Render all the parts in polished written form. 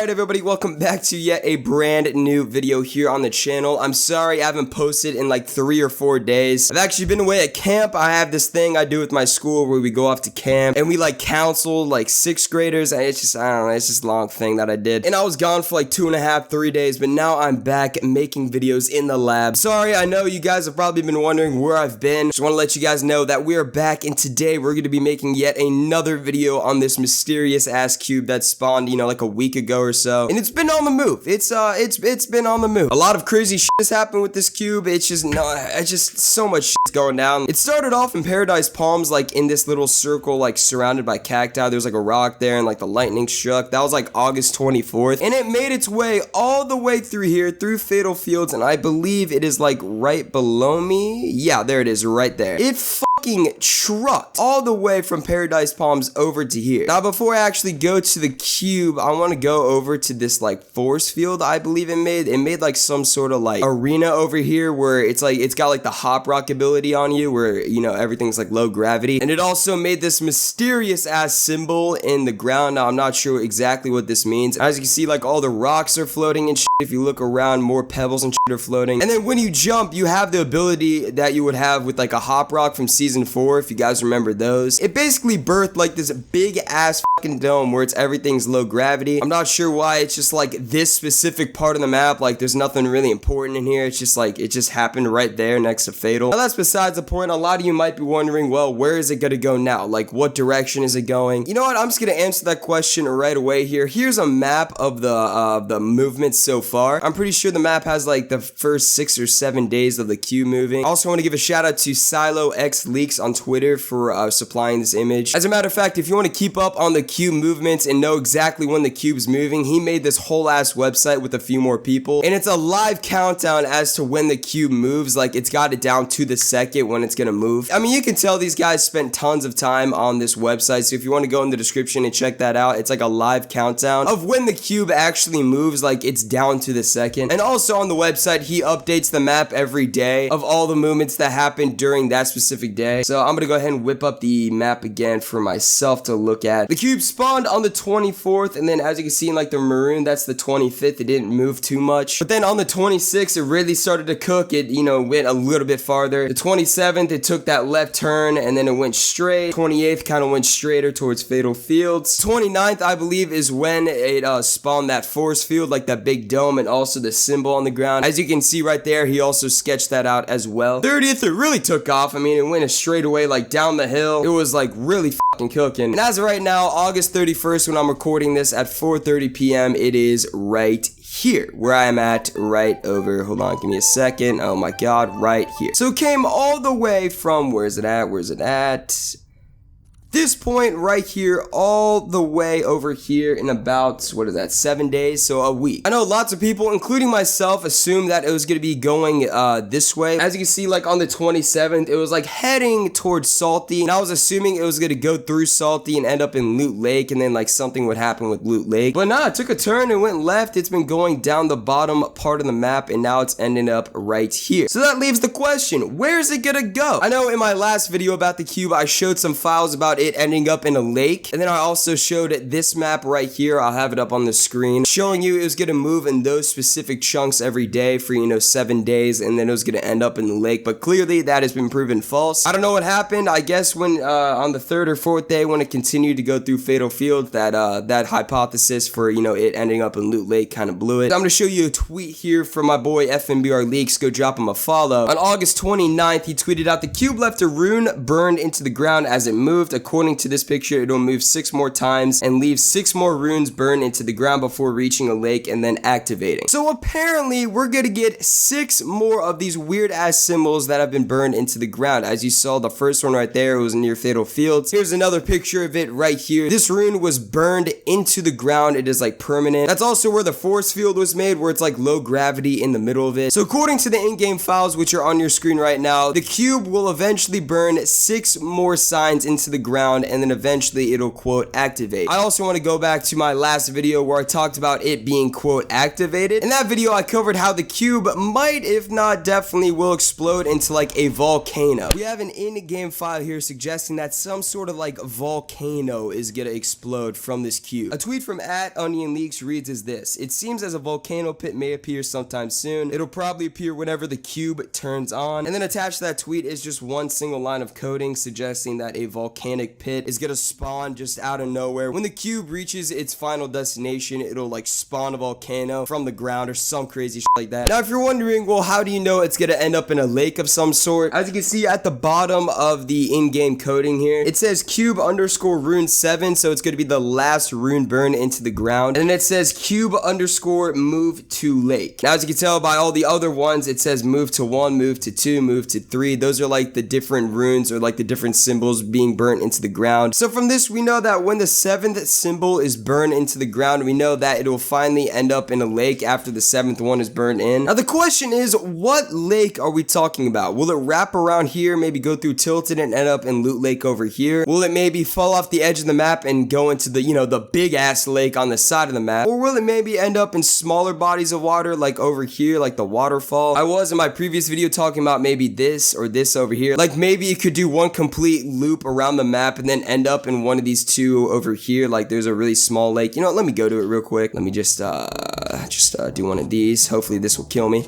Alright everybody, welcome back to yet a brand new video here on the channel. I'm sorry I haven't posted in like 3 or 4 days. I've actually been away at camp. I have this thing I do with my school where we go off to camp and we like counsel like 6th graders, and it's just, I don't know, it's just a long thing that I did. And I was gone for like 2.5, 3 days, but now I'm back making videos in the lab. Sorry, I know you guys have probably been wondering where I've been. Just want to let you guys know that we are back, and today we're going to be making yet another video on this mysterious ass cube that spawned, you know, like a week ago or so. And it's been on the move. It's been on the move. A lot of crazy shit has happened with this cube. It's just so much shit going down. It started off in Paradise Palms, like in this little circle, like surrounded by cacti. There's like a rock there and like the lightning struck. That was like August 24th. And it made its way all the way through here, through Fatal Fields, and I believe it is like right below me. Yeah, there it is right there. It fucking trucked all the way from Paradise Palms over to here. Now, before I actually go to the cube, I want to go over to this like force field I believe it made. It made like some sort of like arena over here where it's like, it's got like the hop rock ability on you where, you know, everything's like low gravity. And it also made this mysterious ass symbol in the ground. Now, I'm not sure exactly what this means. As you can see, like all the rocks are floating and shit. If you look around, more pebbles and shit are floating. And then when you jump, you have the ability that you would have with like a hop rock from season 4, if you guys remember those. It basically birthed like this big ass fucking dome where everything's low gravity. I'm not sure why. It's just like this specific part of the map, like there's nothing really important in here. It's just like it just happened right there next to Fatal. Now that's besides the point. A lot of you might be wondering, well, where is it gonna go now? Like what direction is it going? You know what, I'm just gonna answer that question right away here. Here's a map of the movement so far. I'm pretty sure the map has like the first 6 or 7 days of the cube moving. Also want to give a shout out to Silo X Leaks on Twitter for supplying this image. As a matter of fact, if you want to keep up on the cube movements and know exactly when the cube's moving, he made this whole ass website with a few more people, and it's a live countdown as to when the cube moves. Like it's got it down to the second when it's gonna move. I mean, you can tell these guys spent tons of time on this website, so if you want to go in the description and check that out, it's like a live countdown of when the cube actually moves. Like it's down to the second. And also on the website, he updates the map every day of all the movements that happened during that specific day. So I'm gonna go ahead and whip up the map again for myself to look at. The cube spawned on the 24th, and then as you can see in like the maroon, that's the 25th. It didn't move too much. But then on the 26th, it really started to cook. It, you know, went a little bit farther. The 27th, it took that left turn and then it went straight. 28th kind of went straighter towards Fatal Fields. 29th, I believe, is when it spawned that force field, like that big dome and also the symbol on the ground. As you can see right there, he also sketched that out as well. 30th, it really took off. I mean, it went a straight away like down the hill. It was like really fucking cooking. And as of right now, August 31st, when I'm recording this at 4:30 p.m., it is right here where I am at, right over, hold on, give me a second. Oh my god, right here. So it came all the way from, where's it at? This point right here all the way over here in about, what is that, 7 days, so a week. I know lots of people, including myself, assumed that it was going to be going this way. As you can see, like on the 27th, it was like heading towards Salty, and I was assuming it was going to go through Salty and end up in Loot Lake, and then like something would happen with Loot Lake. But nah, it took a turn and went left. It's been going down the bottom part of the map, and now it's ending up right here. So that leaves the question, where is it gonna go? I know in my last video about the cube, I showed some files about it ending up in a lake, and then I also showed this map right here. I'll have it up on the screen showing you it was gonna move in those specific chunks every day for, you know, 7 days, and then it was gonna end up in the lake. But clearly that has been proven false. I don't know what happened. I guess when on the 3rd or 4th day when it continued to go through Fatal Fields, that hypothesis for, you know, it ending up in Loot Lake kind of blew it. I'm gonna show you a tweet here from my boy FNBR Leaks. Go drop him a follow. On August 29th, he tweeted out, "The cube left a rune burned into the ground as it moved. According to this picture, it'll move 6 more times and leave 6 more runes burned into the ground before reaching a lake and then activating." So apparently we're gonna get 6 more of these weird ass symbols that have been burned into the ground. As you saw, the first one right there, it was near Fatal Fields. Here's another picture of it right here. This rune was burned into the ground. It is like permanent. That's also where the force field was made, where it's like low gravity in the middle of it. So according to the in-game files, which are on your screen right now, the cube will eventually burn 6 more signs into the ground ground, and then eventually it'll quote activate. I also want to go back to my last video where I talked about it being quote activated. In that video I covered how the cube might, if not definitely, will explode into like a volcano. We have an in-game file here suggesting that some sort of like volcano is gonna explode from this cube. A tweet from @OnionLeaks reads as this: "It seems as a volcano pit may appear sometime soon. It'll probably appear whenever the cube turns on." And then attached to that tweet is just one single line of coding suggesting that a volcanic pit is gonna spawn just out of nowhere. When the cube reaches its final destination, it'll like spawn a volcano from the ground or some crazy shit like that. Now if you're wondering, well, how do you know it's gonna end up in a lake of some sort? As you can see at the bottom of the in-game coding here, it says cube_rune7, so it's gonna be the last rune burned into the ground. And then it says cube_move to lake. Now as you can tell by all the other ones, it says move to 1, move to 2, move to 3. Those are like the different runes or like the different symbols being burnt into the ground. So from this we know that when the 7th symbol is burned into the ground, we know that it will finally end up in a lake after the 7th one is burned in. Now the question is, what lake are we talking about? Will it wrap around here, maybe go through Tilted and end up in Loot Lake over here? Will it maybe fall off the edge of the map and go into the, you know, the big ass lake on the side of the map? Or will it maybe end up in smaller bodies of water like over here, like the waterfall? I was in my previous video talking about maybe this or this over here. Like maybe it could do one complete loop around the map and then end up in one of these two over here. Like there's a really small lake. You know what, let me go to it real quick. Let me just do one of these. Hopefully this will kill me.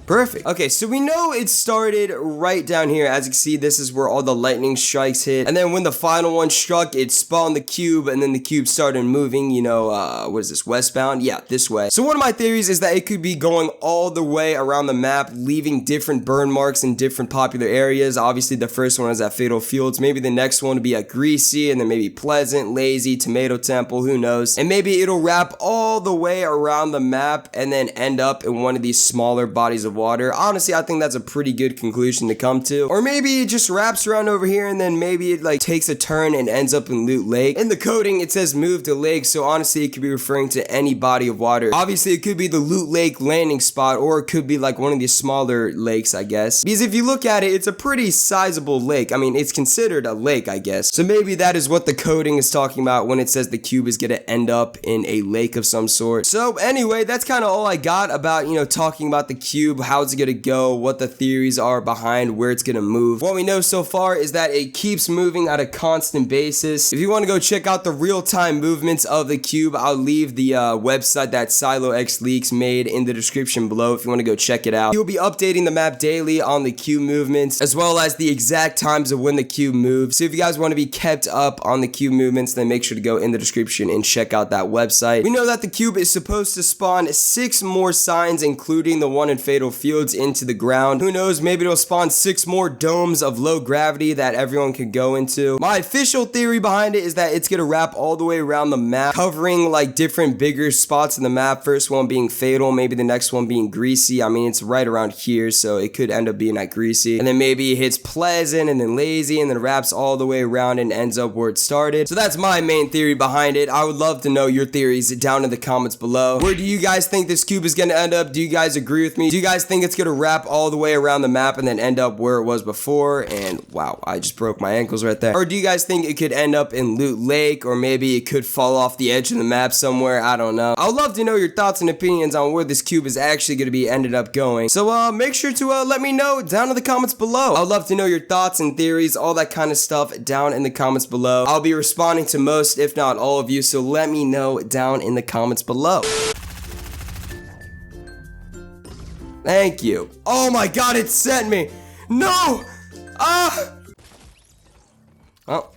Perfect. Okay, so we know it started right down here. As you can see, this is where all the lightning strikes hit. And then when the final one struck, it spawned the cube, and then the cube started moving, you know, what is this, westbound? Yeah, this way. So one of my theories is that it could be going all the way around the map, leaving different burn marks in different popular areas. Obviously, the first one is at Fatal Fields. Maybe the next one would be at Greasy, and then maybe Pleasant, Lazy, Tomato Temple, who knows? And maybe it'll wrap all the way around the map and then end up in one of these smaller bodies of water. Honestly, I think that's a pretty good conclusion to come to. Or maybe it just wraps around over here and then maybe it like takes a turn and ends up in Loot Lake. In the coding, it says move to lake, so honestly, it could be referring to any body of water. Obviously, it could be the Loot Lake landing spot, or it could be like one of these smaller lakes, I guess. Because if you look at it, it's a pretty sizable lake. I mean, it's considered a lake, I guess. So maybe that is what the coding is talking about when it says the cube is gonna end up in a lake of some sort. So anyway, that's kind of all I got about, you know, talking about the cube, how it's gonna go, what the theories are behind where it's gonna move. What we know so far is that it keeps moving at a constant basis. If you want to go check out the real-time movements of the cube, I'll leave the website that SiloXLeaks made in the description below if you want to go check it out. He'll be updating the map daily on the cube movements, as well as the exact times of when the cube moves. So if you guys want to be kept up on the cube movements, then make sure to go in the description and check out that website. We know that the cube is supposed to spawn 6 more signs, including the one in Fatal Fields, into the ground. Who knows, maybe it'll spawn 6 more domes of low gravity that everyone can go into. My official theory behind it is that it's gonna wrap all the way around the map, covering like different bigger spots in the map. First one being Fatal, maybe the next one being Greasy. I mean, it's right around here, so it could end up being at Greasy. And then maybe it hits Pleasant and then Lazy and then wraps all the way around and ends up where it started. So that's my main theory behind it. I would love to know your theories down in the comments below. Where do you guys think this cube is gonna end up? Do you guys agree with me? Do you guys think it's gonna wrap all the way around the map and then end up where it was before? And wow, I just broke my ankles right there. Or do you guys think it could end up in Loot Lake, or maybe it could fall off the edge of the map somewhere? I don't know. I would love to know your thoughts and opinions on where this cube is actually going to be ended up going. So make sure to let me know down in the comments below. I would love to know your thoughts and theories, all that kind of stuff down in the comments below. I'll be responding to most, if not all of you, so let me know down in the comments below. Thank you. Oh my god, it sent me. No! Ah! Well,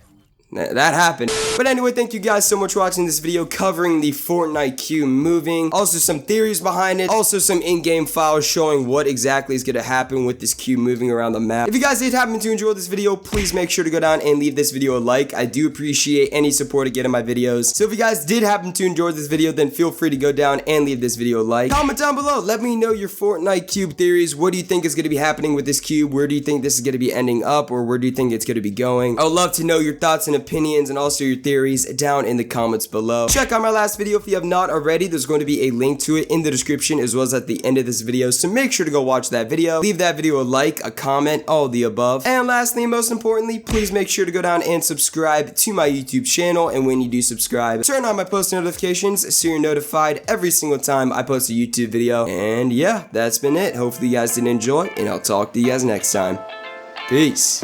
that happened. But anyway, thank you guys so much for watching this video covering the Fortnite cube moving. Also some theories behind it. Also some in-game files showing what exactly is going to happen with this cube moving around the map. If you guys did happen to enjoy this video, please make sure to go down and leave this video a like. I do appreciate any support I get in my videos. So if you guys did happen to enjoy this video, then feel free to go down and leave this video a like. Comment down below. Let me know your Fortnite cube theories. What do you think is going to be happening with this cube? Where do you think this is going to be ending up? Or where do you think it's going to be going? I would love to know your thoughts and opinions and also your theories down in the comments below. Check out my last video if you have not already. There's going to be a link to it in the description as well as at the end of this video, so make sure to go watch that video. Leave that video a like, a comment, all of the above. And lastly, and most importantly, please make sure to go down and subscribe to my YouTube channel, and when you do subscribe, turn on my post notifications so you're notified every single time I post a YouTube video. And yeah, that's been it. Hopefully you guys did enjoy, and I'll talk to you guys next time. Peace.